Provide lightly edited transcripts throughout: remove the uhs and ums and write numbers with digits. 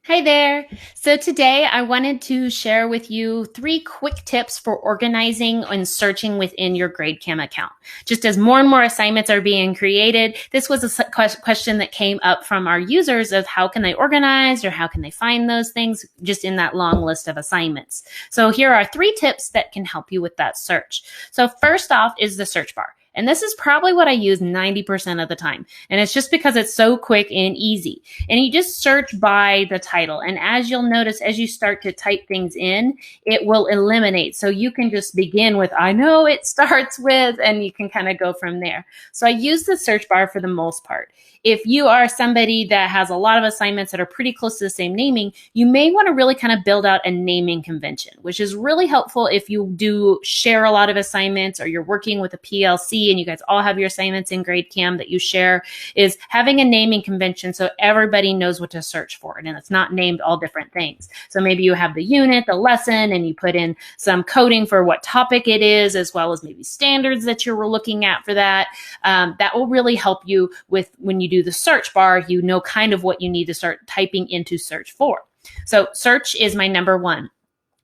Hi there. So today I wanted to share with you 3 quick tips for organizing and searching within your GradeCam account. Just as more and more assignments are being created, this was a question that came up from our users of how can they organize or how can they find those things just in that long list of assignments. So here are 3 tips that can help you with that search. So first off is the search bar. And this is probably what I use 90% of the time. And it's just because it's so quick and easy. And you just search by the title. And as you'll notice, as you start to type things in, it will eliminate. So you can just begin with, I know it starts with, and you can kind of go from there. So I use the search bar for the most part. If you are somebody that has a lot of assignments that are pretty close to the same naming, you may want to really kind of build out a naming convention, which is really helpful if you do share a lot of assignments or you're working with a PLC and you guys all have your assignments in GradeCam that you share, is having a naming convention so everybody knows what to search for and it's not named all different things. So maybe you have the unit, the lesson, and you put in some coding for what topic it is, as well as maybe standards that you're looking at for that. That will really help you with when you do the search bar, you know kind of what you need to start typing into search for. So search is my number one.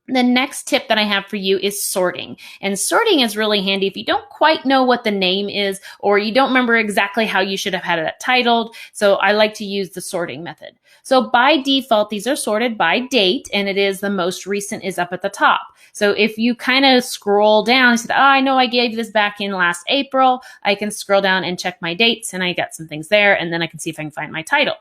The next tip that I have for you is sorting. And sorting is really handy if you don't quite know what the name is or you don't remember exactly how you should have had it titled. So I like to use the sorting method. So by default, these are sorted by date, and it is the most recent is up at the top. So if you kind of scroll down and said, oh, I know I gave this back in last April, I can scroll down and check my dates and I got some things there, and then I can see if I can find my title.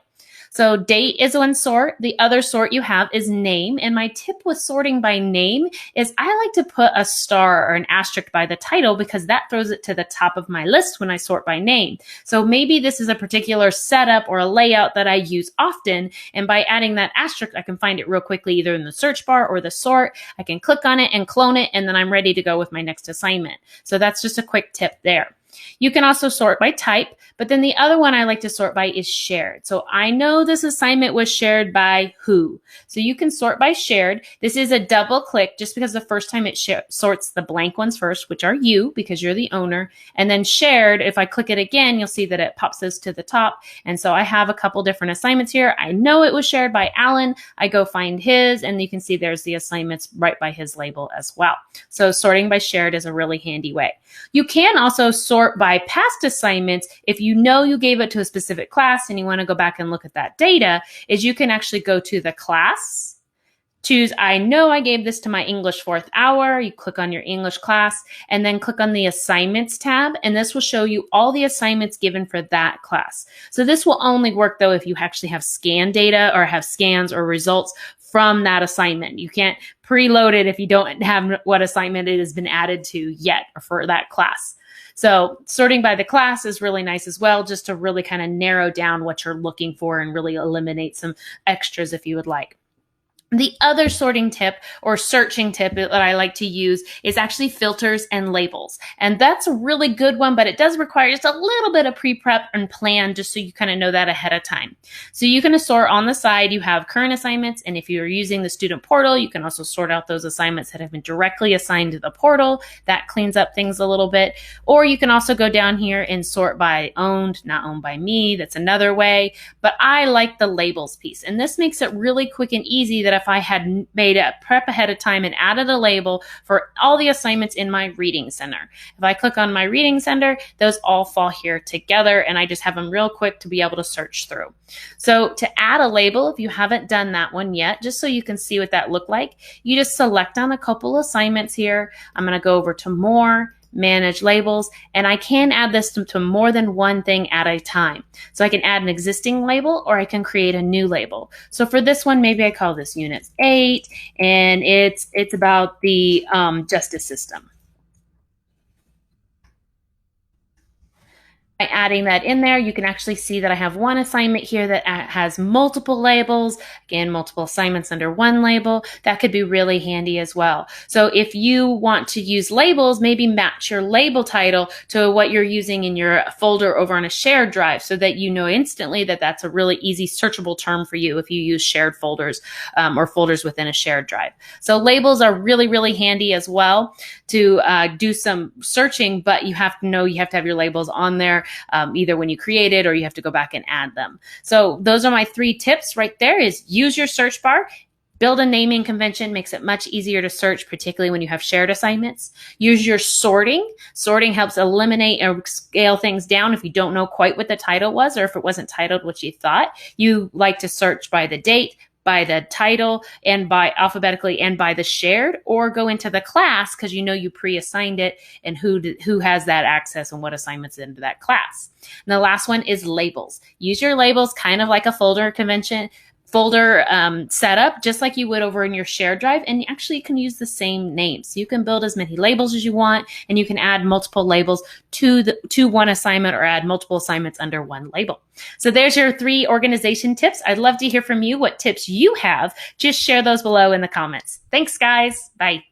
So date is one sort. The other sort you have is name. And my tip with sorting by name is I like to put a star or an asterisk by the title because that throws it to the top of my list when I sort by name. So maybe this is a particular setup or a layout that I use often. And by adding that asterisk, I can find it real quickly either in the search bar or the sort. I can click on it and clone it, and then I'm ready to go with my next assignment. So that's just a quick tip there. You can also sort by type, but then the other one I like to sort by is shared. So I know this assignment was shared by who. So you can sort by shared. This is a double click just because the first time it sorts the blank ones first, which are you because you're the owner. And then shared, if I click it again, you'll see that it pops those to the top. And so I have a couple different assignments here. I know it was shared by Alan. I go find his, and you can see there's the assignments right by his label as well. So sorting by shared is a really handy way. You can also sort by past assignments. If you know you gave it to a specific class and you want to go back and look at that data, is you can actually go to the class, choose, I know I gave this to my English 4th hour. You click on your English class and then click on the assignments tab. And this will show you all the assignments given for that class. So this will only work though if you actually have scan data or have scans or results from that assignment. You can't preload it if you don't have what assignment it has been added to yet or for that class. So sorting by the class is really nice as well, just to really kind of narrow down what you're looking for and really eliminate some extras if you would like. The other sorting tip or searching tip that I like to use is actually filters and labels. And that's a really good one, but it does require just a little bit of pre-prep and plan just so you kind of know that ahead of time. So you can sort on the side, you have current assignments. And if you're using the student portal, you can also sort out those assignments that have been directly assigned to the portal. That cleans up things a little bit. Or you can also go down here and sort by owned, not owned by me. That's another way. But I like the labels piece. And this makes it really quick and easy that if I had made a prep ahead of time and added a label for all the assignments in my reading center. If I click on my reading center, those all fall here together and I just have them real quick to be able to search through. So to add a label, if you haven't done that one yet, just so you can see what that looked like, you just select on a couple assignments here. I'm going to go over to more, manage labels, and I can add this to more than one thing at a time. So I can add an existing label or I can create a new label. So for this one, maybe I call this Unit 8 and it's about the justice system. By adding that in there, you can actually see that I have one assignment here that has multiple labels. Again, multiple assignments under one label. That could be really handy as well. So if you want to use labels, maybe match your label title to what you're using in your folder over on a shared drive so that you know instantly that that's a really easy searchable term for you if you use shared folders or folders within a shared drive. So labels are really, really handy as well to do some searching, but you have to know you have to have your labels on there either when you create it or you have to go back and add them. So those are my 3 tips right there: is use your search bar. Build a naming convention, makes it much easier to search, particularly when you have shared assignments. Use your sorting. Sorting helps eliminate or scale things down if you don't know quite what the title was, or if it wasn't titled what you thought. You like to search by the date, by the title, and by alphabetically, and by the shared, or go into the class because you know you pre-assigned it and who has that access and what assignments into that class. And the last one is labels. Use your labels kind of like a folder setup, just like you would over in your shared drive, and actually you can use the same names. So you can build as many labels as you want, and you can add multiple labels to one assignment, or add multiple assignments under one label. So there's your 3 organization tips. I'd love to hear from you what tips you have. Just share those below in the comments. Thanks, guys. Bye.